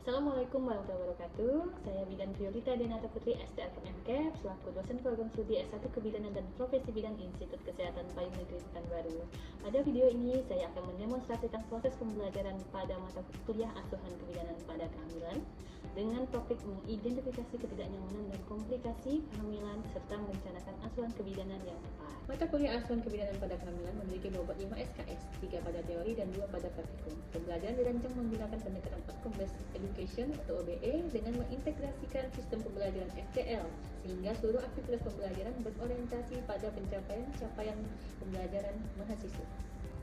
Assalamualaikum warahmatullahi wabarakatuh. Saya Bidan Violita Denata Putri SDR MKEP selaku dosen program studi S1 Kebidanan dan Profesi Bidang Institut Kesehatan Payung Negeri Pekanbaru. Pada video ini saya akan mendemonstrasikan proses pembelajaran pada mata kuliah asuhan kebidanan pada kehamilan dengan topik mengidentifikasi ketidaknyamanan dan komplikasi kehamilan serta merencanakan asuhan kebidanan yang tepat. Mata kuliah asuhan kebidanan pada kehamilan memiliki bobot 5 SKS, 3 pada teori dan 2 pada praktikum. Pembelajaran dirancang menggunakan pendekatan Outcome Based Education atau OBE dengan mengintegrasikan sistem pembelajaran STL sehingga seluruh aktivitas pembelajaran berorientasi pada pencapaian pembelajaran mahasiswa.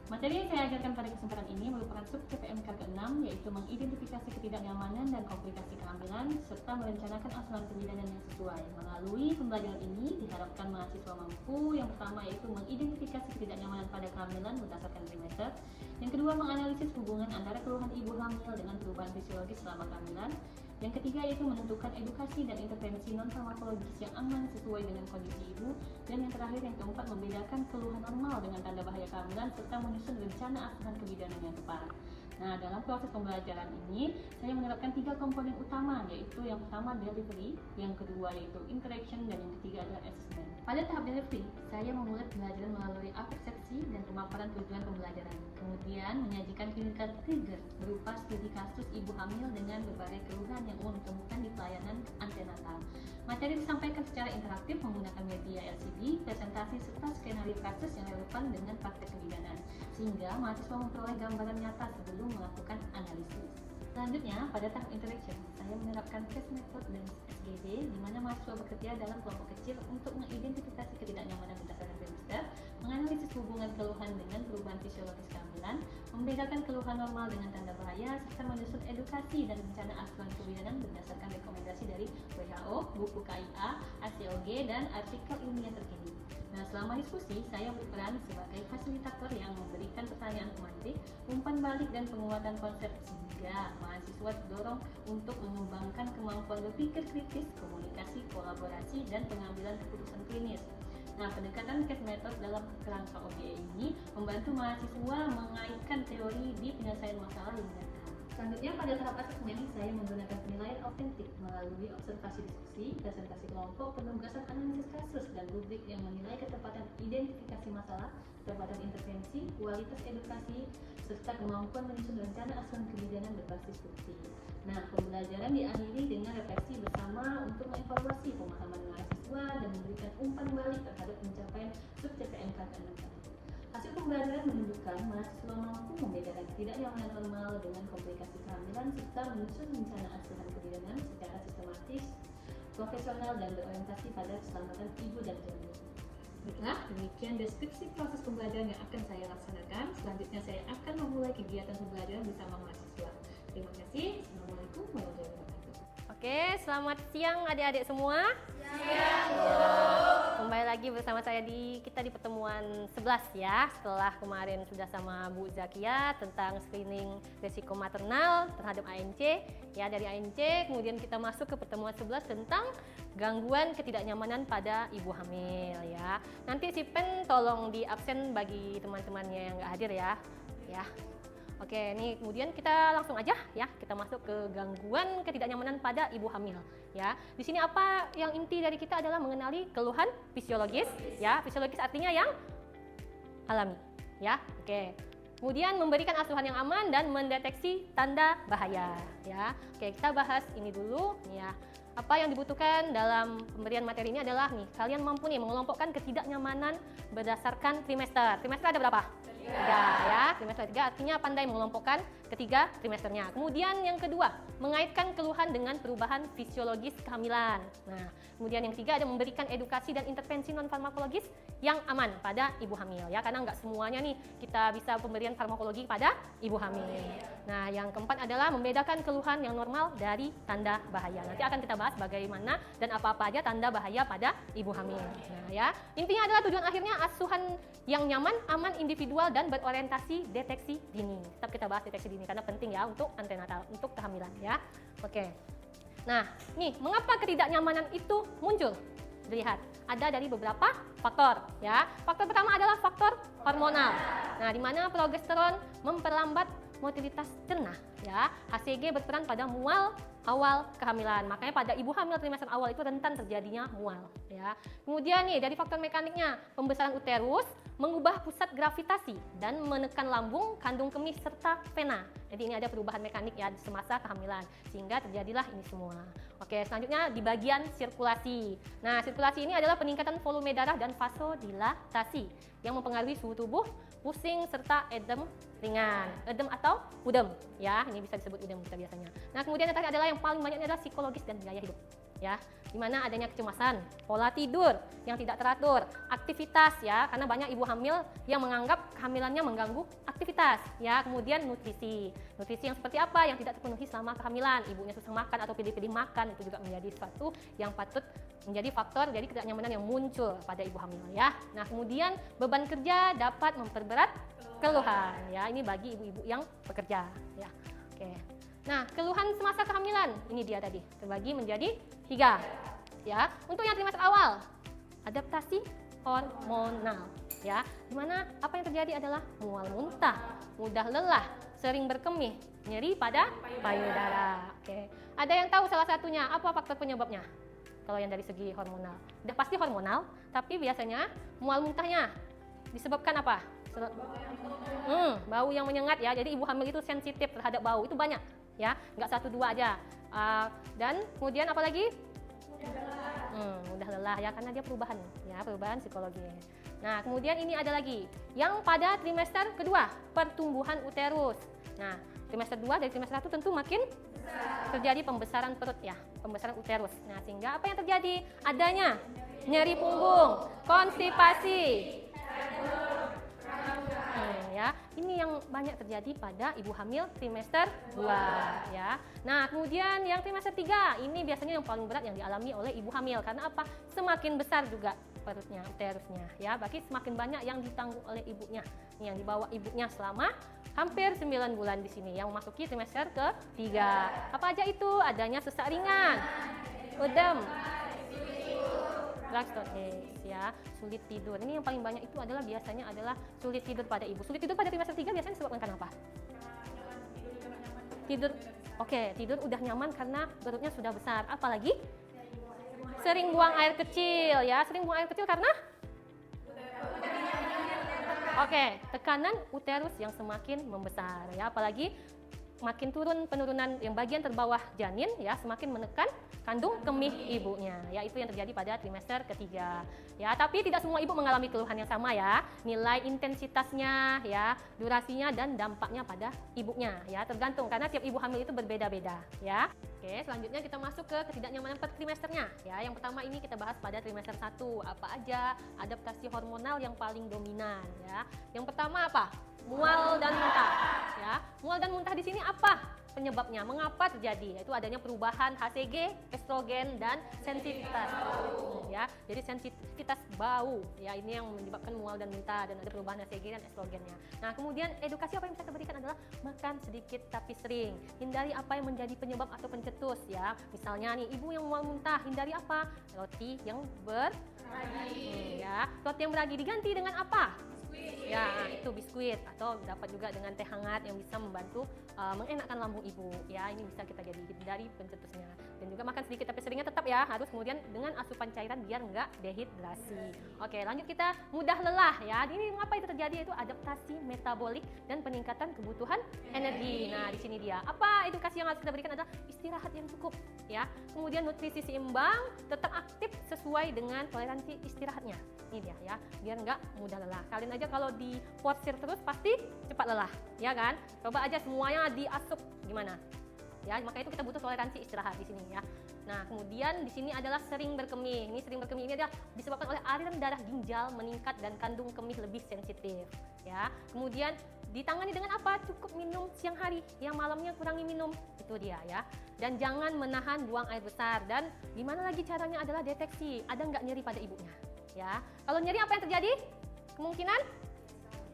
Materi yang saya ajarkan pada kesempatan ini merupakan sub TPMK ke-6, yaitu mengidentifikasi ketidaknyamanan dan komplikasi kehamilan serta merencanakan asuhan kebidanan yang sesuai. Melalui pembelajaran ini diharapkan mahasiswa mampu yang pertama yaitu mengidentifikasi ketidaknyamanan pada kehamilan berdasarkan trimester, yang kedua menganalisis hubungan antara keluhan ibu hamil dengan perubahan fisiologis selama kehamilan, yang ketiga yaitu menentukan edukasi dan intervensi non-farmakologis yang aman sesuai dengan kondisi ibu, dan yang terakhir yang keempat membedakan keluhan normal dengan tanda bahaya kehamilan serta menyusun rencana asuhan kebidanan yang tepat. Nah, dalam proses pembelajaran ini saya menerapkan 3 komponen utama, yaitu yang pertama delivery, yang kedua yaitu interaction, dan yang ketiga adalah assessment. Pada tahap delivery, saya memulai pembelajaran melalui persepsi dan pemaparan tujuan pembelajaran. Kemudian menyajikan clinical trigger berupa studi kasus ibu hamil dengan berbagai keluhan yang umum ditemukan di pelayanan antenatal. Materi disampaikan secara interaktif menggunakan media LCD, presentasi serta skenario kasus yang relevan dengan praktek kebidanan, sehingga mahasiswa memperoleh gambaran nyata sebelum melakukan analisis. Selanjutnya, pada tahap interaction, saya menerapkan case method dan SGD, di mana mahasiswa bekerja dalam kelompok kecil untuk mengidentifikasi ketidaknyamanan berdasarkan trimester, menganalisis hubungan keluhan dengan perubahan fisiologis kehamilan, membedakan keluhan normal dengan tanda bahaya, serta menyusun edukasi dan rencana asuhan kebidanan berdasarkan rekomendasi dari WHO, buku KIA, ACOG, dan artikel ilmiah terkini. Nah, selama diskusi, saya berperan sebagai fasilitator yang memberikan pertanyaan tematik, umpan balik, dan penguatan konsep sehingga mahasiswa didorong untuk mengembangkan kemampuan berpikir kritis, komunikasi, kolaborasi, dan pengambilan keputusan klinis. Nah, pendekatan case method dalam kerangka OBE ini membantu mahasiswa mengaitkan teori di penyelesaian masalah yang nyata. Selanjutnya, pada tahap asesmen, saya menggunakan penilaian autentik melalui observasi diskusi, presentasi kelompok, penugasan analisis kasus, dan rubrik yang menilai ketepatan identifikasi masalah, ketepatan intervensi, kualitas edukasi, serta kemampuan menyusun rencana asuhan kebidanan berbasis bukti. Nah, pembelajaran diakhiri dengan refleksi bersama untuk mengevaluasi pemahaman mahasiswa dan memberikan umpan balik terhadap pencapaian sub TPMK ke-6. Hasil pembelajaran menunjukkan mahasiswa mampu membedakan ketidaknyamanan normal dengan komplikasi kehamilan serta menyusun rencana asuhan kebidanan secara sistematis, profesional, dan berorientasi pada keselamatan ibu dan janin. Baiklah, demikian deskripsi proses pembelajaran yang akan saya laksanakan. Selanjutnya saya akan memulai kegiatan pembelajaran bersama mahasiswa. Terima kasih. Assalamualaikum warahmatullahi wabarakatuh. Oke, selamat siang adik-adik semua. Siang, Kembali lagi bersama saya kita di pertemuan 11 ya. Setelah kemarin sudah sama Bu Zakia tentang screening risiko maternal terhadap ANC. Ya, dari ANC kemudian kita masuk ke pertemuan 11 tentang gangguan ketidaknyamanan pada ibu hamil ya. Nanti si pen tolong di absen bagi teman-temannya yang nggak hadir ya. Ya. Oke, ini kemudian kita langsung aja ya, kita masuk ke gangguan ketidaknyamanan pada ibu hamil ya. Di sini apa yang inti dari kita adalah mengenali keluhan fisiologis ya. Fisiologis artinya yang alami ya. Oke. Kemudian memberikan asuhan yang aman dan mendeteksi tanda bahaya ya. Oke, kita bahas ini dulu ya. Apa yang dibutuhkan dalam pemberian materi ini adalah nih, kalian mampu nih mengelompokkan ketidaknyamanan berdasarkan trimester. Trimester ada berapa? 3 ya, trimester 3 artinya pandai mengelompokkan ketiga trimesternya. Kemudian yang kedua, mengaitkan keluhan dengan perubahan fisiologis kehamilan. Nah, kemudian yang ketiga ada memberikan edukasi dan intervensi non farmakologis yang aman pada ibu hamil ya, karena nggak semuanya nih kita bisa pemberian farmakologi pada ibu hamil. Nah, yang keempat adalah membedakan keluhan yang normal dari tanda bahaya. Nanti akan kita bahas bagaimana dan apa-apa aja tanda bahaya pada ibu hamil. Nah, ya, intinya adalah tujuan akhirnya asuhan yang nyaman, aman, individual, dan berorientasi deteksi dini. Tetap kita bahas deteksi dini karena penting ya untuk antenatal, untuk kehamilan ya. Oke. Nah, nih mengapa ketidaknyamanan itu muncul? Lihat, ada dari beberapa faktor ya. Faktor pertama adalah faktor hormonal. Nah, di mana progesteron memperlambat motilitas cerna ya. HCG berperan pada mual awal kehamilan. Makanya pada ibu hamil trimester awal itu rentan terjadinya mual, ya. Kemudian nih dari faktor mekaniknya, pembesaran uterus mengubah pusat gravitasi dan menekan lambung, kandung kemih serta vena. Jadi ini ada perubahan mekanik ya semasa kehamilan sehingga terjadilah ini semua. Oke, selanjutnya di bagian sirkulasi. Nah, sirkulasi ini adalah peningkatan volume darah dan vasodilatasi yang mempengaruhi suhu tubuh, pusing serta edem ringan. Edem atau udem ya, ini bisa disebut udem kita biasanya. Nah, kemudian yang terakhir adalah yang paling banyak adalah psikologis dan gaya hidup. Ya, di mana adanya kecemasan, pola tidur yang tidak teratur, aktivitas ya, karena banyak ibu hamil yang menganggap kehamilannya mengganggu aktivitas ya. Kemudian nutrisi yang seperti apa yang tidak terpenuhi selama kehamilan, ibunya susah makan atau pilih-pilih makan, itu juga menjadi sesuatu yang patut menjadi faktor dari ketidaknyamanan yang muncul pada ibu hamil ya. Nah, kemudian beban kerja dapat memperberat keluhan ya, ini bagi ibu-ibu yang bekerja ya. Oke. Nah, keluhan semasa kehamilan ini dia tadi terbagi menjadi 3 ya. Untuk yang trimester awal, adaptasi hormonal ya, dimana apa yang terjadi adalah mual muntah, mudah lelah, sering berkemih, nyeri pada payudara. Oke. Ada yang tahu salah satunya apa faktor penyebabnya? Kalau yang dari segi hormonal, udah pasti hormonal, tapi biasanya mual muntahnya disebabkan apa? Bau yang menyengat ya. Jadi ibu hamil itu sensitif terhadap bau, itu banyak ya, nggak 1-2 aja. Dan kemudian apa lagi? Mudah lelah ya, karena dia perubahan ya, perubahan psikologi. Nah, kemudian ini ada lagi yang pada trimester kedua, pertumbuhan uterus. Nah, trimester 2 dari trimester 1 tentu makin terjadi pembesaran perut ya, pembesaran uterus. Nah, sehingga apa yang terjadi? Adanya nyeri punggung, konstipasi. Ya, ini yang banyak terjadi pada ibu hamil trimester 2 ya. Nah, kemudian yang trimester 3 ini biasanya yang paling berat yang dialami oleh ibu hamil. Karena apa? Semakin besar juga perutnya, uterusnya ya. Berarti semakin banyak yang ditanggung oleh ibunya. Yang dibawa ibunya selama hampir 9 bulan di sini yang memasuki trimester ke-3. Apa aja itu? Adanya sesak ringan, udem, ya, sulit tidur. Ini yang paling banyak itu adalah biasanya adalah sulit tidur pada ibu. Sulit tidur pada trimester 3 biasanya disebabkan karena apa? Tidur. Oke, tidur udah nyaman karena perutnya sudah besar. Apalagi sering buang air kecil ya. Sering buang air kecil karena tekanan uterus yang semakin membesar ya. Apalagi makin turun penurunan yang bagian terbawah janin ya, semakin menekan kandung kemih ibunya ya. Itu yang terjadi pada trimester ketiga ya. Tapi tidak semua ibu mengalami keluhan yang sama ya. Nilai intensitasnya ya, durasinya dan dampaknya pada ibunya ya, tergantung karena tiap ibu hamil itu berbeda-beda ya. Oke, selanjutnya kita masuk ke ketidaknyamanan per trimesternya ya. Yang pertama ini kita bahas pada trimester 1, apa aja adaptasi hormonal yang paling dominan ya. Yang pertama apa? Mual dan muntah ya. Mual dan muntah di sini apa penyebabnya? Mengapa terjadi? Yaitu adanya perubahan HCG, estrogen dan sensitivitas ya. Jadi sensitivitas bau ya, ini yang menyebabkan mual dan muntah dan ada perubahan HCG dan estrogennya. Nah, kemudian edukasi apa yang bisa kita berikan adalah makan sedikit tapi sering. Hindari apa yang menjadi penyebab atau pencetus ya. Misalnya nih, ibu yang mual muntah, hindari apa? Roti yang beragi ya. Roti yang beragi diganti dengan apa? Ya, itu biskuit atau dapat juga dengan teh hangat yang bisa membantu mengenakkan lambung ibu ya. Ini bisa kita jadi dari pencetusnya. Dan juga makan sedikit tapi seringnya tetap ya, harus kemudian dengan asupan cairan biar nggak dehidrasi. Oke, lanjut kita mudah lelah ya. Ini mengapa itu terjadi? Itu adaptasi metabolik dan peningkatan kebutuhan energi. Nah, di sini dia. Apa edukasi yang harus kita berikan adalah istirahat yang cukup ya. Kemudian nutrisi seimbang, tetap aktif sesuai dengan toleransi istirahatnya. Ini dia ya, biar nggak mudah lelah. Kalian aja kalau diporsir terus pasti cepat lelah, ya kan? Coba aja semuanya diasup gimana? Ya, maka itu kita butuh toleransi istirahat di sini ya. Nah, kemudian di sini adalah sering berkemih. Ini sering berkemih ini adalah disebabkan oleh aliran darah ginjal meningkat dan kandung kemih lebih sensitif, ya. Kemudian ditangani dengan apa? Cukup minum siang hari, yang malamnya kurangi minum. Itu dia ya. Dan jangan menahan buang air besar. Dan gimana lagi caranya adalah deteksi, ada nggak nyeri pada ibunya, ya. Kalau nyeri apa yang terjadi? Kemungkinan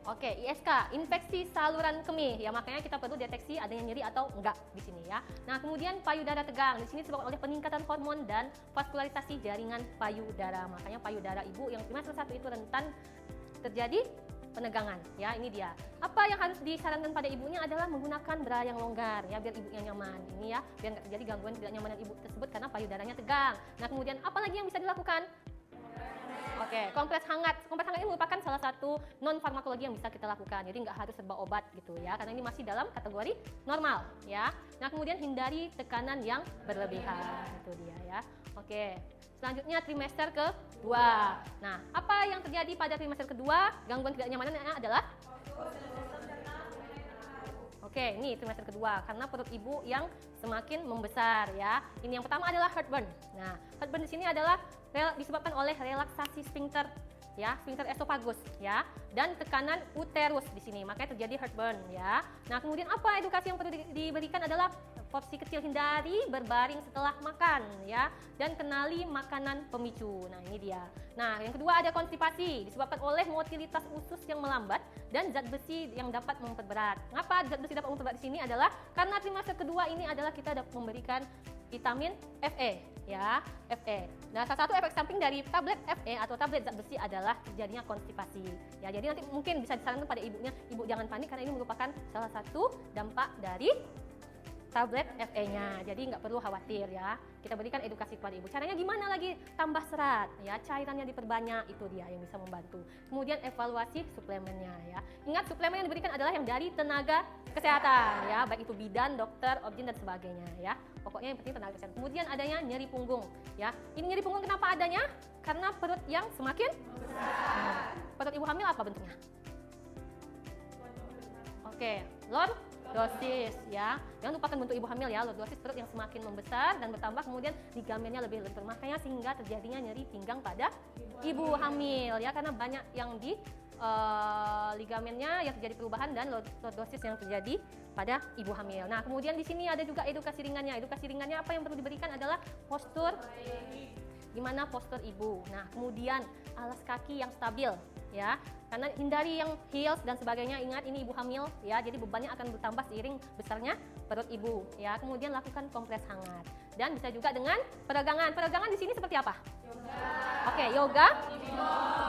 ISK, infeksi saluran kemih ya, makanya kita perlu deteksi adanya nyeri atau enggak di sini ya. Nah, kemudian payudara tegang. Di sini disebabkan oleh peningkatan hormon dan vaskularisasi jaringan payudara. Makanya payudara ibu yang trimester 1 itu rentan terjadi penegangan. Ya, ini dia. Apa yang harus disarankan pada ibunya adalah menggunakan bra yang longgar ya, biar ibunya nyaman. Ini ya, biar nggak terjadi gangguan tidak nyamanan ibu tersebut karena payudaranya tegang. Nah, kemudian apa lagi yang bisa dilakukan? Oke, kompres hangat. Kompres hangat ini merupakan salah satu non farmakologi yang bisa kita lakukan. Jadi nggak harus serba obat gitu ya, karena ini masih dalam kategori normal ya. Nah, kemudian hindari tekanan yang berlebihan. Itu dia ya. Oke. Selanjutnya trimester kedua. Nah, apa yang terjadi pada trimester kedua? Gangguan tidak nyamanannya adalah Oke, ini trimester kedua karena perut ibu yang semakin membesar ya. Ini yang pertama adalah heartburn. Nah, heartburn di sini adalah disebabkan oleh relaksasi sphincter ya, sphincter esophagus ya, dan tekanan uterus di sini. Makanya terjadi heartburn ya. Nah, kemudian apa edukasi yang perlu diberikan adalah porsi kecil, hindari berbaring setelah makan ya, dan kenali makanan pemicu. Nah, ini dia. Nah, yang kedua ada konstipasi disebabkan oleh motilitas usus yang melambat dan zat besi yang dapat memperberat. Mengapa zat besi dapat memperberat di sini adalah karena trimester kedua ini adalah kita dapat memberikan vitamin Fe ya, Fe. Nah, salah satu efek samping dari tablet Fe atau tablet zat besi adalah terjadinya konstipasi. Ya, jadi nanti mungkin bisa disarankan pada ibunya, ibu jangan panik karena ini merupakan salah satu dampak dari tablet Fe-nya, jadi nggak perlu khawatir ya. Kita berikan edukasi kepada ibu. Caranya gimana lagi? Tambah serat, ya, cairannya diperbanyak, itu dia yang bisa membantu. Kemudian evaluasi suplemennya ya. Ingat suplemen yang diberikan adalah yang dari tenaga kesehatan ya, baik itu bidan, dokter, objin dan sebagainya ya. Pokoknya yang penting tenaga kesehatan. Kemudian adanya nyeri punggung ya. Ini nyeri punggung kenapa adanya? Karena perut yang semakin besar. Perut ibu hamil apa bentuknya? Oke, lordosis ya. Jangan lupakan bentuk ibu hamil ya, lordosis perut yang semakin membesar dan bertambah, kemudian ligamennya lebih lentur. Makanya sehingga terjadinya nyeri pinggang pada ibu hamil ya, karena banyak yang di ligamennya yang terjadi perubahan dan lordosis yang terjadi pada ibu hamil. Nah, kemudian di sini ada juga edukasi ringannya. Edukasi ringannya apa yang perlu diberikan adalah postur, gimana postur ibu. Nah, kemudian alas kaki yang stabil ya, karena hindari yang heels dan sebagainya. Ingat ini ibu hamil ya, jadi bebannya akan bertambah seiring besarnya perut ibu ya. Kemudian lakukan kompres hangat dan bisa juga dengan peregangan. Peregangan di sini seperti apa? Oke, yoga,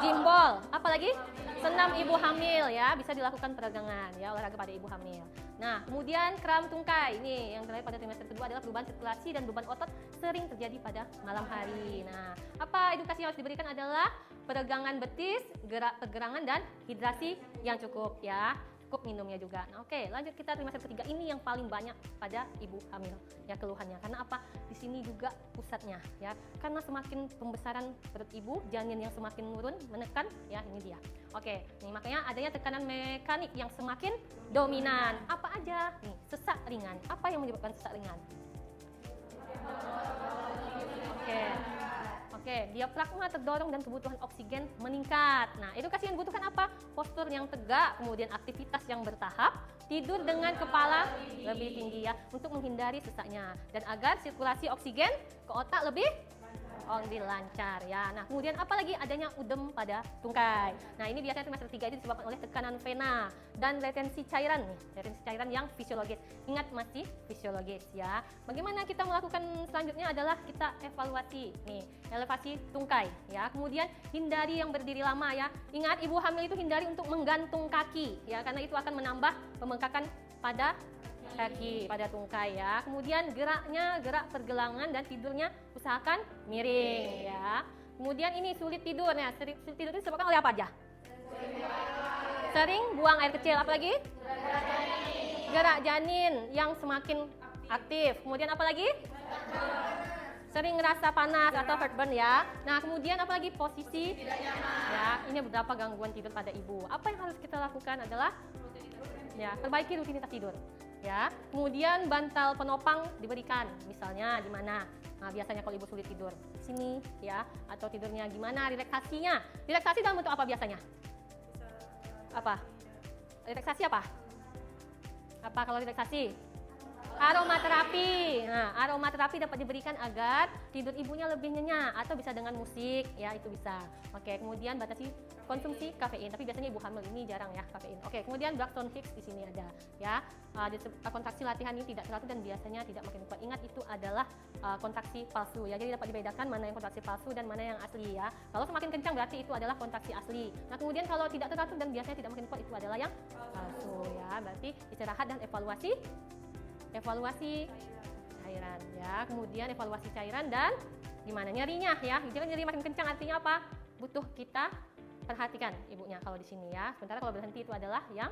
gym ball, apalagi senam ibu hamil ya, bisa dilakukan peregangan ya, olahraga pada ibu hamil. Nah, kemudian kram tungkai ini yang terjadi pada trimester kedua adalah perubahan sirkulasi dan beban otot sering terjadi pada malam hari. Nah, apa edukasi yang harus diberikan adalah peregangan betis, gerak pergelangan dan hidrasi yang cukup ya. Cukup minumnya juga. Nah, oke, lanjut kita trimester ketiga, ini yang paling banyak pada ibu hamil ya keluhannya. Karena apa? Di sini juga pusatnya ya. Karena semakin pembesaran perut ibu, janin yang semakin menurun, menekan ya, ini dia. Oke, nih makanya adanya tekanan mekanik yang semakin dominan. Apa aja? Nih, sesak ringan. Apa yang menyebabkan sesak ringan? Oke, diafragma terdorong dan kebutuhan oksigen meningkat. Nah, edukasi yang dibutuhkan apa? Postur yang tegak, kemudian aktivitas yang bertahap, tidur dengan kepala lebih tinggi ya, untuk menghindari sesaknya dan agar sirkulasi oksigen ke otak lebih lancar ya. Nah, kemudian apalagi adanya udem pada tungkai. Nah, ini biasanya trimester 3 itu disebabkan oleh tekanan vena dan retensi cairan nih, retensi cairan yang fisiologis. Ingat masih fisiologis ya. Bagaimana kita melakukan selanjutnya adalah kita evaluasi nih, elevasi tungkai ya. Kemudian hindari yang berdiri lama ya. Ingat ibu hamil itu hindari untuk menggantung kaki ya, karena itu akan menambah pembengkakan pada kaki, pada tungkai ya. Kemudian gerak pergelangan dan tidurnya usahakan miring ya. Kemudian ini sulit tidur ya. Sulit tidur itu disebabkan oleh apa aja? Sering buang air kecil, apalagi? Gerak janin yang semakin aktif. Kemudian apalagi? Sering ngerasa panas atau heartburn ya. Nah, kemudian apalagi posisi ya, ini beberapa gangguan tidur pada ibu. Apa yang harus kita lakukan adalah ya, perbaiki rutinitas tidur. Ya, kemudian bantal penopang diberikan, misalnya di mana? Nah, biasanya kalau ibu sulit tidur, sini ya, atau tidurnya gimana? Relaksasinya, relaksasi dalam bentuk apa biasanya? Apa? Relaksasi apa? Apa kalau relaksasi? Aromaterapi. Nah, aromaterapi dapat diberikan agar tidur ibunya lebih nyenyak, atau bisa dengan musik, ya itu bisa. Oke, kemudian batasi konsumsi kafein, tapi biasanya ibu hamil ini jarang ya kafein. Oke, kemudian Blackstone Hicks di sini ada, ya. Kontraksi latihan ini tidak teratur dan biasanya tidak makin kuat. Ingat itu adalah kontraksi palsu ya. Jadi dapat dibedakan mana yang kontraksi palsu dan mana yang asli ya. Kalau semakin kencang berarti itu adalah kontraksi asli. Nah, kemudian kalau tidak teratur dan biasanya tidak makin kuat itu adalah yang palsu ya. Berarti istirahat dan evaluasi cairan ya. Kemudian evaluasi cairan dan gimana nyerinya ya. Jadi nyeri makin kencang artinya apa? Butuh kita perhatikan ibunya kalau di sini ya. Sementara kalau berhenti itu adalah yang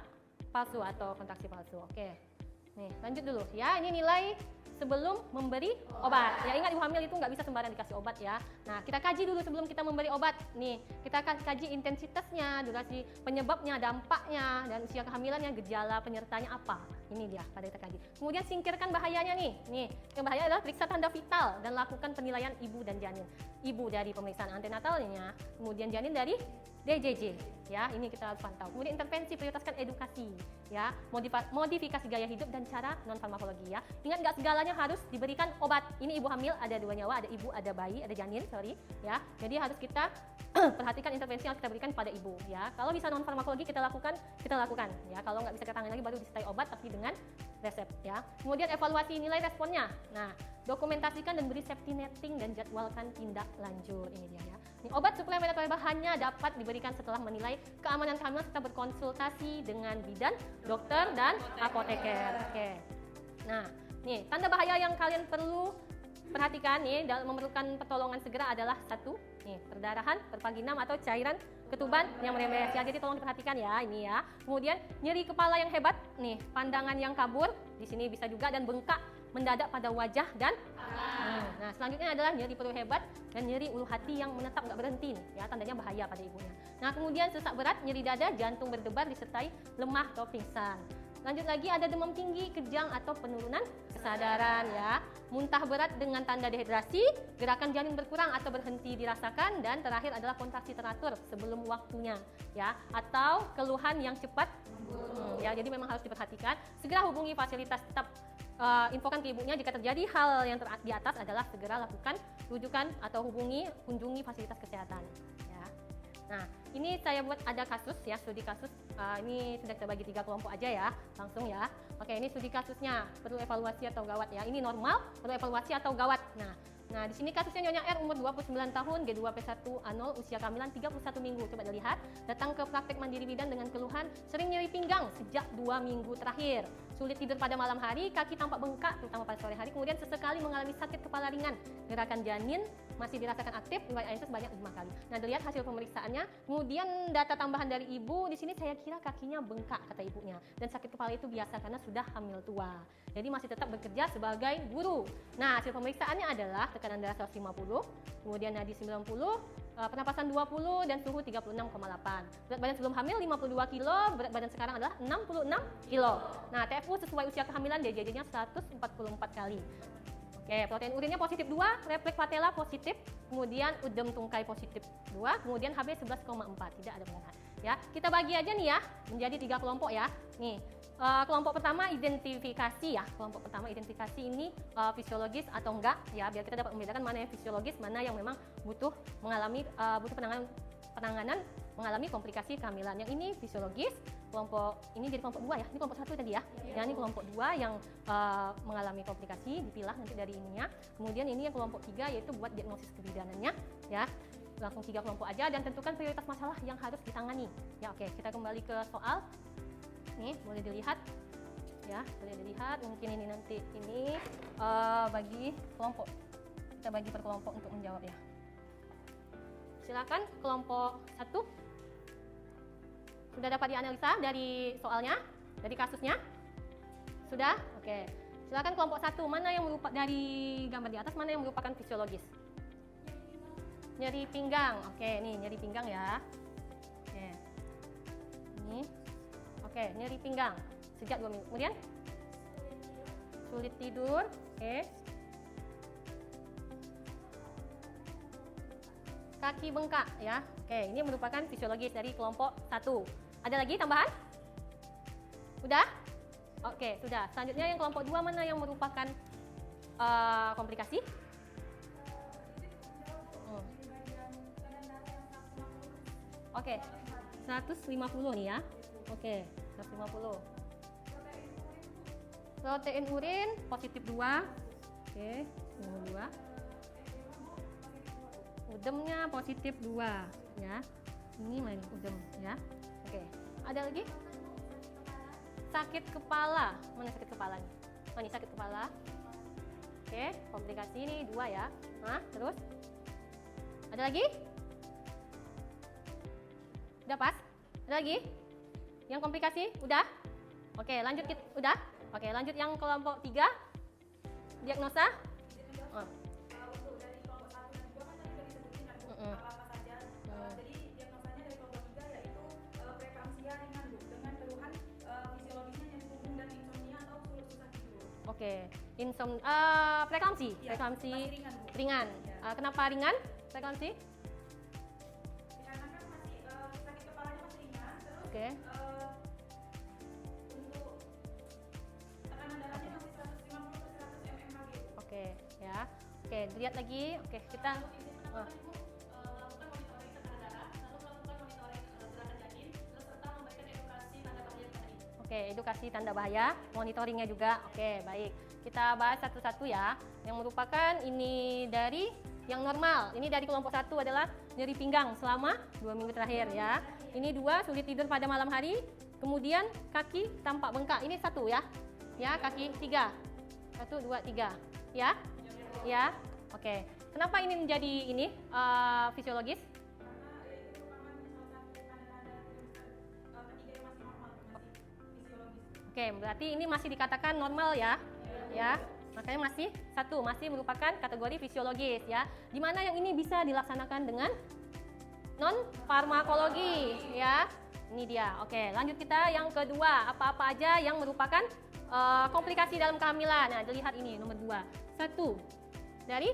palsu atau kontraksi palsu. Oke. Nih, lanjut dulu ya. Ini nilai sebelum memberi obat. Ya, ingat ibu hamil itu nggak bisa sembarang dikasih obat ya. Nah, kita kaji dulu sebelum kita memberi obat. Nih, kita akan kaji intensitasnya, durasi penyebabnya, dampaknya, dan usia kehamilannya, gejala penyertanya apa. Ini dia pada kita kaji. Kemudian singkirkan bahayanya nih. Nih, yang bahaya adalah periksa tanda vital dan lakukan penilaian ibu dan janin. Ibu dari pemeriksaan antenatalnya, kemudian janin dari DJJ ya, ini kita harus pantau. Kemudian intervensi, prioritaskan edukasi ya, modifikasi gaya hidup dan cara non farmakologi ya. Ingat nggak segalanya harus diberikan obat. Ini ibu hamil ada 2 nyawa, ada ibu, ada bayi, ada janin, ya. Jadi harus kita perhatikan intervensi yang harus kita berikan pada ibu ya. Kalau bisa non farmakologi kita lakukan ya. Kalau nggak bisa kita tangani lagi baru disertai obat tapi dengan resep ya. Kemudian evaluasi nilai responnya. Nah, dokumentasikan dan beri safety netting dan jadwalkan tindak lanjut. Ini dia ya. Nih, obat suplemen atau herbal hanya dapat diberikan setelah menilai keamanan kehamilan serta berkonsultasi dengan bidan, dokter, dan apoteker. Oke. Nah, nih tanda bahaya yang kalian perlu perhatikan nih dalam memerlukan pertolongan segera adalah 1, nih perdarahan, pervaginam atau cairan ketuban yang merembes ya. Jadi tolong diperhatikan ya ini ya. Kemudian nyeri kepala yang hebat, nih pandangan yang kabur, di sini bisa juga, dan bengkak mendadak pada wajah dan nah, selanjutnya adalah nyeri perut hebat dan nyeri ulu hati yang menetap nggak berhenti nih, ya, tandanya bahaya pada ibunya. Nah, kemudian sesak berat, nyeri dada, jantung berdebar disertai lemah atau pingsan. Lanjut lagi ada demam tinggi, kejang atau penurunan kesadaran ya. Muntah berat dengan tanda dehidrasi, gerakan janin berkurang atau berhenti dirasakan, dan terakhir adalah kontraksi teratur sebelum waktunya ya, atau keluhan yang cepat. Ya, jadi memang harus diperhatikan. Segera hubungi fasilitas, tetap infokan ke ibunya jika terjadi hal yang di atas adalah segera lakukan rujukan atau kunjungi fasilitas kesehatan ya. Nah, ini saya buat ada kasus ya, studi kasus. Ini sudah kita bagi 3 kelompok aja ya, langsung ya. Oke, ini studi kasusnya, perlu evaluasi atau gawat ya. Ini normal, perlu evaluasi atau gawat. Nah, di sini kasusnya Nyonya R, umur 29 tahun, G2P1A0, usia kehamilan 31 minggu. Coba dilihat, datang ke praktek mandiri bidan dengan keluhan sering nyeri pinggang sejak 2 minggu terakhir. Sulit tidur pada malam hari, kaki tampak bengkak, terutama pada sore hari. Kemudian sesekali mengalami sakit kepala ringan. Gerakan janin masih dirasakan aktif, riwayat INC sebanyak 5 kali. Nah, dilihat hasil pemeriksaannya. Kemudian data tambahan dari ibu, di sini saya kira kakinya bengkak, kata ibunya. Dan sakit kepala itu biasa karena sudah hamil tua. Jadi masih tetap bekerja sebagai guru. Nah, hasil pemeriksaannya adalah tekanan darah 150, kemudian nadi 90, pernapasan 20, dan suhu 36,8. Berat badan sebelum hamil 52 kilo, berat badan sekarang adalah 66 kilo. Nah, TFU sesuai usia kehamilan, DJJ-nya 144 kali. Oke, protein urinnya positif 2, refleks patella positif, kemudian udem tungkai positif 2, kemudian HB 11,4, tidak ada perubahan. Ya, kita bagi aja nih ya, menjadi 3 kelompok ya. Nih, kelompok pertama identifikasi ya. Kelompok pertama identifikasi ini fisiologis atau enggak ya, biar kita dapat membedakan mana yang fisiologis, mana yang memang butuh penanganan mengalami komplikasi kehamilan. Yang ini fisiologis, kelompok ini jadi kelompok 2 ya. Ini kelompok 1 tadi ya. Yang ini kelompok 2 yang mengalami komplikasi, dipilah nanti dari ininya. Kemudian ini yang kelompok 3 yaitu buat diagnosis kebidanannya ya. Langsung 3 kelompok aja, dan tentukan prioritas masalah yang harus ditangani. Ya, oke, kita kembali ke soal. Nih, boleh dilihat ya, boleh dilihat. Mungkin ini nanti ini bagi kelompok, kita bagi per kelompok untuk menjawab ya. Silakan kelompok 1. Sudah dapat dianalisa dari soalnya, dari kasusnya? Sudah? Oke. Silakan kelompok 1, mana yang merupakan dari gambar di atas, mana yang merupakan fisiologis? Nyeri pinggang. Oke, nih nyeri pinggang ya. Oke. Ini. Oke, nyeri pinggang sejak 2 minggu. Kemudian sulit tidur. Oke. Kaki bengkak ya. Oke, ini merupakan fisiologis dari kelompok 1. Ada lagi tambahan? Udah? Oke, sudah. Selanjutnya yang kelompok 2, mana yang merupakan komplikasi? Oke, 150 nih ya. Oke, 150. Protein urin positif 2. Oke, nomor 2. Udemnya positif 2 ya. Ini main udem ya. Oke, ada lagi? Sakit kepala. Mana sakit kepala nih? Oh, ini sakit kepala. Oke, komplikasi ini 2 ya. Nah, terus? Ada lagi? Udah pas? Ada lagi? Yang komplikasi? Udah? Oke, lanjut kita. Udah? Oke, lanjut yang kelompok 3. Diagnosa? Oh. Untuk dari kelompok 1 dan 2 kan tadi udah disebutin kan Bu, apa saja. Jadi diagnosanya dari kelompok 3 yaitu preeklamsia ringan Bu, dengan keluhan fisiologisnya nyeri punggung dan insomnia atau susah tidur. Oke, preeklamsi, Iya, preeklamsi masih ringan, Bu. ringan. Iya. Kenapa ringan? Preeklamsi? Karena kan masih sakit kepalanya masih ringan, terus Oke. untuk tekanan darahnya masih 150/100 mmHg. Oke, ya. Oke, dilihat lagi. Oke, kita Melakukan monitoring tekanan darah, lalu melakukan monitoring gerakan janin, terus serta memberikan edukasi tanda bahaya pada ibu. Oke, edukasi tanda bahaya, monitoringnya juga. Oke, baik. Kita bahas satu-satu ya. Yang merupakan ini dari yang normal. Ini dari kelompok 1 adalah nyeri pinggang selama 2 minggu terakhir ya. Ini 2 sulit tidur pada malam hari. Kemudian kaki tampak bengkak. Ini 1 ya. Ya, kaki 3. 1, 2, 3. Ya? Ya. Oke. Kenapa ini menjadi ini fisiologis? Karena itu merupakan salah satu tanda-tanda ketiga yang masih normal, masih fisiologis. Oke, berarti ini masih dikatakan normal ya. Ya. Makanya masih 1, masih merupakan kategori fisiologis ya. Di mana yang ini bisa dilaksanakan dengan non farmakologi ya. Ini dia. Oke, lanjut kita yang kedua. Apa-apa aja yang merupakan komplikasi dalam kehamilan. Nah, dilihat ini nomor 2. 1. Dari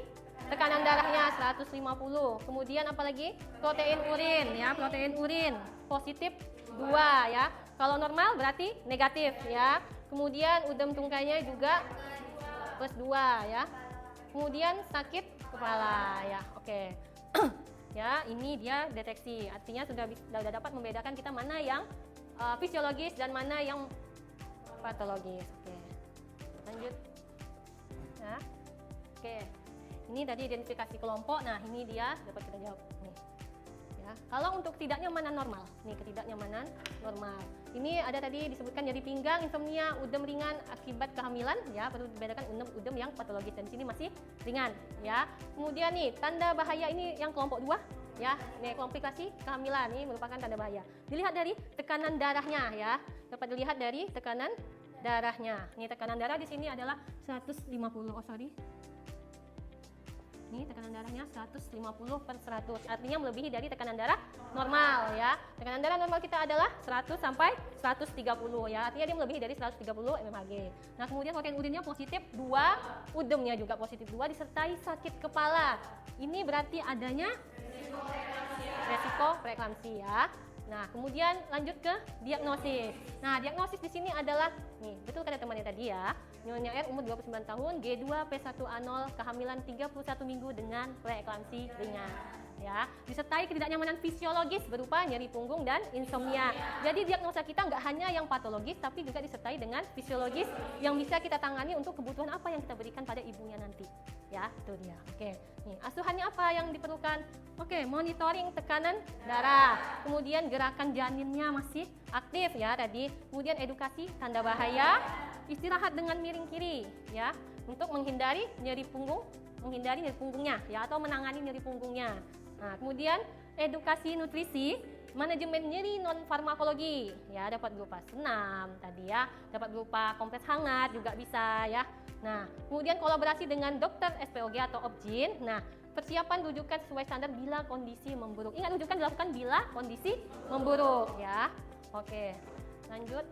tekanan darahnya 150. Kemudian apa lagi? Protein urin ya, protein urin positif 2 ya. Kalau normal berarti negatif ya. Kemudian udem tungkainya juga plus 2 ya. Kemudian sakit kepala ya. Oke. Ya, ini dia deteksi. Artinya sudah dapat membedakan kita mana yang fisiologis dan mana yang patologis. Oke. Lanjut. Ya. Oke. Ini tadi identifikasi kelompok. Nah, ini dia dapat kita jawab nih. Ya. Kalau untuk ketidaknyamanan normal. Nih, ketidaknyamanan normal. Ini ada tadi disebutkan nyeri pinggang, insomnia, udem ringan akibat kehamilan ya, perlu dibedakan udem yang patologis dan di sini masih ringan ya. Kemudian nih, tanda bahaya ini yang kelompok 2 ya. Nih, komplikasi kehamilan ini merupakan tanda bahaya. Dilihat dari tekanan darahnya ya. Dapat dilihat dari tekanan darahnya. Nih, tekanan darah di sini adalah 150. Oh, sorry. Ini tekanan darahnya 150/100, artinya melebihi dari tekanan darah normal ya. Tekanan darah normal kita adalah 100 sampai 130 ya, artinya dia melebihi dari 130 mmHg. Nah, kemudian protein urinnya positif 2, udemnya juga positif 2, disertai sakit kepala. Ini berarti adanya resiko preeklamsi ya. Nah, kemudian lanjut ke diagnosis. Nah, diagnosis di sini adalah, nih, betul kata temannya tadi ya, Nyonya R umur 29 tahun, G2P1A0, kehamilan 31 minggu dengan preeklamsi ringan. Ya, disertai ketidaknyamanan fisiologis berupa nyeri punggung dan insomnia. Jadi diagnosa kita nggak hanya yang patologis, tapi juga disertai dengan fisiologis yang bisa kita tangani untuk kebutuhan apa yang kita berikan pada ibunya nanti. Ya, itu dia. Oke, nih asuhannya apa yang diperlukan? Oke, monitoring tekanan darah. Kemudian gerakan janinnya masih aktif ya tadi. Kemudian edukasi tanda bahaya. Istirahat dengan miring kiri ya, untuk menghindari nyeri punggungnya ya, atau menangani nyeri punggungnya. Nah, kemudian edukasi nutrisi, manajemen nyeri non farmakologi ya, dapat berupa senam tadi ya, dapat berupa kompres hangat juga bisa ya. Nah, kemudian kolaborasi dengan dokter SPOG atau OBGYN. Nah, persiapan rujukan sesuai standar bila kondisi memburuk. Ingat, rujukan dilakukan bila kondisi memburuk ya. Oke, lanjut.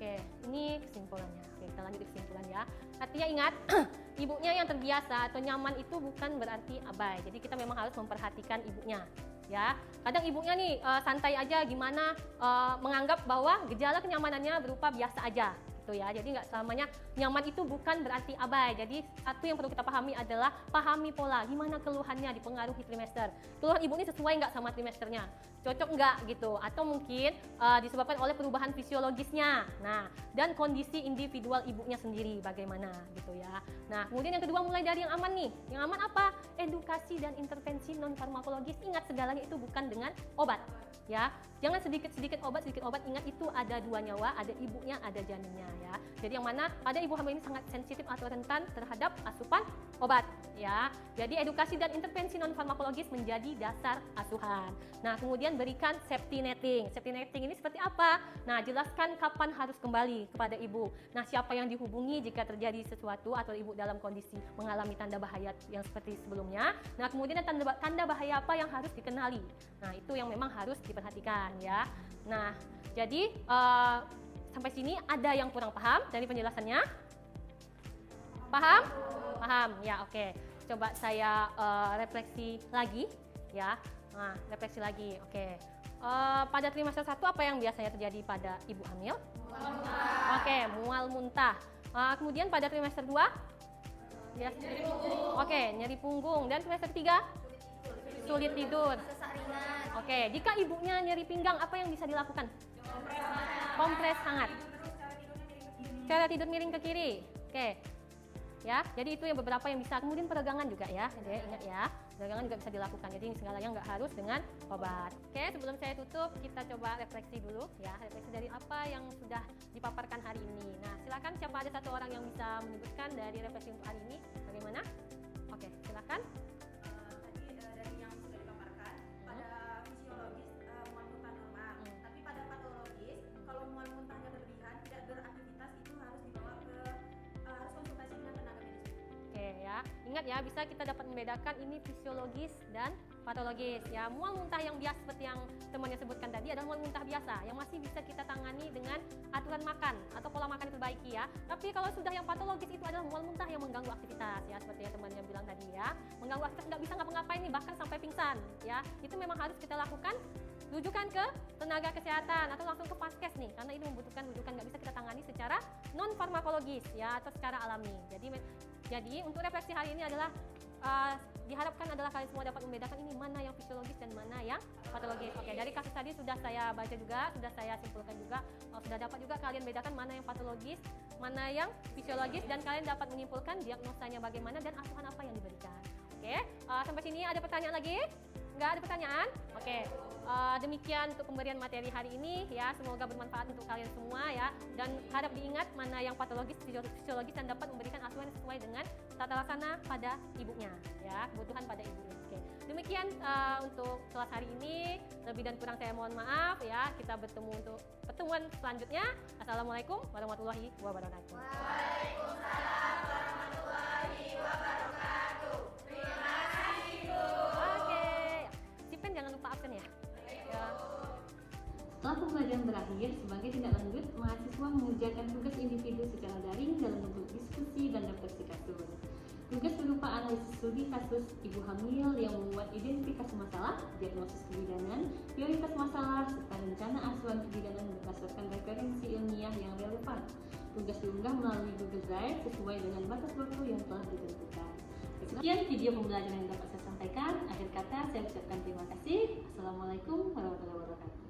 Oke, ini kesimpulannya. Oke, kita lanjut ke kesimpulan ya. Artinya ingat, ibunya yang terbiasa atau nyaman itu bukan berarti abai. Jadi kita memang harus memperhatikan ibunya. Ya, kadang ibunya nih santai aja, gimana menganggap bahwa gejala kenyamanannya berupa biasa aja. Gitu. gitu ya. Jadi nggak selamanya nyaman itu bukan berarti abai. Jadi satu yang perlu kita pahami adalah pahami pola, gimana keluhannya dipengaruhi trimester. Keluhan ibu ini sesuai nggak sama trimesternya, cocok nggak gitu, atau mungkin disebabkan oleh perubahan fisiologisnya. Nah, dan kondisi individual ibunya sendiri bagaimana gitu ya. Nah, kemudian yang kedua mulai dari yang aman nih. Yang aman apa? Edukasi dan intervensi non farmakologis. Ingat segalanya itu bukan dengan obat. Ya, jangan sedikit obat. Ingat itu ada dua nyawa, ada ibunya, ada janinnya ya. Jadi yang mana pada ibu hamil ini sangat sensitif atau rentan terhadap asupan obat ya. Jadi edukasi dan intervensi non farmakologis menjadi dasar asuhan. Nah, kemudian berikan safety netting. Safety netting ini seperti apa? Nah, jelaskan kapan harus kembali kepada ibu. Nah, siapa yang dihubungi jika terjadi sesuatu atau ibu dalam kondisi mengalami tanda bahaya yang seperti sebelumnya. Nah, kemudian tanda bahaya apa yang harus dikenali. Nah, itu yang memang harus diperhatikan ya. Nah, jadi sampai sini ada yang kurang paham dari penjelasannya? Paham? Paham, ya oke. Coba saya refleksi lagi ya. Nah, refleksi lagi, oke. Pada trimester 1 apa yang biasanya terjadi pada ibu hamil? Oke, mual muntah. Kemudian pada trimester 2? Ya, oke, nyeri punggung. Dan trimester 3? Sulit tidur. Oke, jika ibunya nyeri pinggang, apa yang bisa dilakukan? Kompres hangat. Cara tidur miring ke kiri. Oke. Ya, jadi itu yang beberapa yang bisa. Kemudian peregangan juga ya. Jadi ingat ya, peregangan juga bisa dilakukan. Jadi segalanya nggak harus dengan obat. Oke, sebelum saya tutup, kita coba refleksi dulu ya. Refleksi dari apa yang sudah dipaparkan hari ini. Nah, silakan siapa ada satu orang yang bisa menyebutkan dari refleksi untuk hari ini bagaimana? Oke, silakan. Tadi dari yang sudah dipaparkan, pada fisiologis mual muntah normal. Tapi pada patologis, kalau mual muntahnya berlebihan, tidak beraktivitas, itu harus dibawa ke harus konsultasi dengan tenaga medis. Oke ya, ingat ya, bisa kita dapat membedakan ini fisiologis dan patologis ya. Mual muntah yang biasa seperti yang temannya sebutkan tadi adalah mual muntah biasa yang masih bisa kita tangani dengan aturan makan atau pola makan diperbaiki ya. Tapi kalau sudah yang patologis itu adalah mual muntah yang mengganggu aktivitas ya, seperti yang temannya bilang tadi ya. Mengganggu aktivitas, nggak bisa ngapa-ngapain nih, bahkan sampai pingsan ya. Itu memang harus kita lakukan rujukan ke tenaga kesehatan atau langsung ke paskes nih, karena ini membutuhkan rujukan, nggak bisa kita tangani secara non farmakologis ya atau secara alami. Jadi untuk refleksi hari ini adalah diharapkan adalah kalian semua dapat membedakan ini mana yang fisiologis dan mana yang patologis. Oke, dari kasus tadi sudah saya baca juga, sudah saya simpulkan juga, sudah dapat juga kalian bedakan mana yang patologis, mana yang fisiologis, dan kalian dapat menyimpulkan diagnosanya bagaimana dan asuhan apa yang diberikan. Oke, sampai sini ada pertanyaan lagi? Nggak ada pertanyaan? Oke, demikian untuk pemberian materi hari ini ya. Semoga bermanfaat untuk kalian semua ya. Dan harap diingat mana yang patologis, fisiologis, dan dapat memberikan asuhan sesuai dengan tata laksana pada ibunya ya, kebutuhan pada ibunya. Oke, demikian untuk kelas hari ini. Lebih dan kurang saya mohon maaf ya. Kita bertemu untuk pertemuan selanjutnya. Assalamualaikum warahmatullahi wabarakatuh. Waalaikumsalam warahmatullahi wabarakatuh. Terima kasih, Bu. Oke, Cipen jangan lupa absen ya. Ya. Setelah pembelajaran berakhir, sebagai tindak lanjut, mahasiswa mengerjakan tugas individu secara daring dalam bentuk diskusi dan refleksi kasus. Tugas berupa analisis studi kasus ibu hamil yang membuat identifikasi masalah, diagnosis kebidanan, prioritas masalah, serta rencana asuhan kebidanan berdasarkan referensi ilmiah yang relevan. Tugas diunggah melalui Google Drive sesuai dengan batas waktu yang telah ditentukan. Sekian video pembelajaran yang dapat saya sampaikan. Akhir kata saya ucapkan terima kasih. Assalamualaikum warahmatullahi wabarakatuh.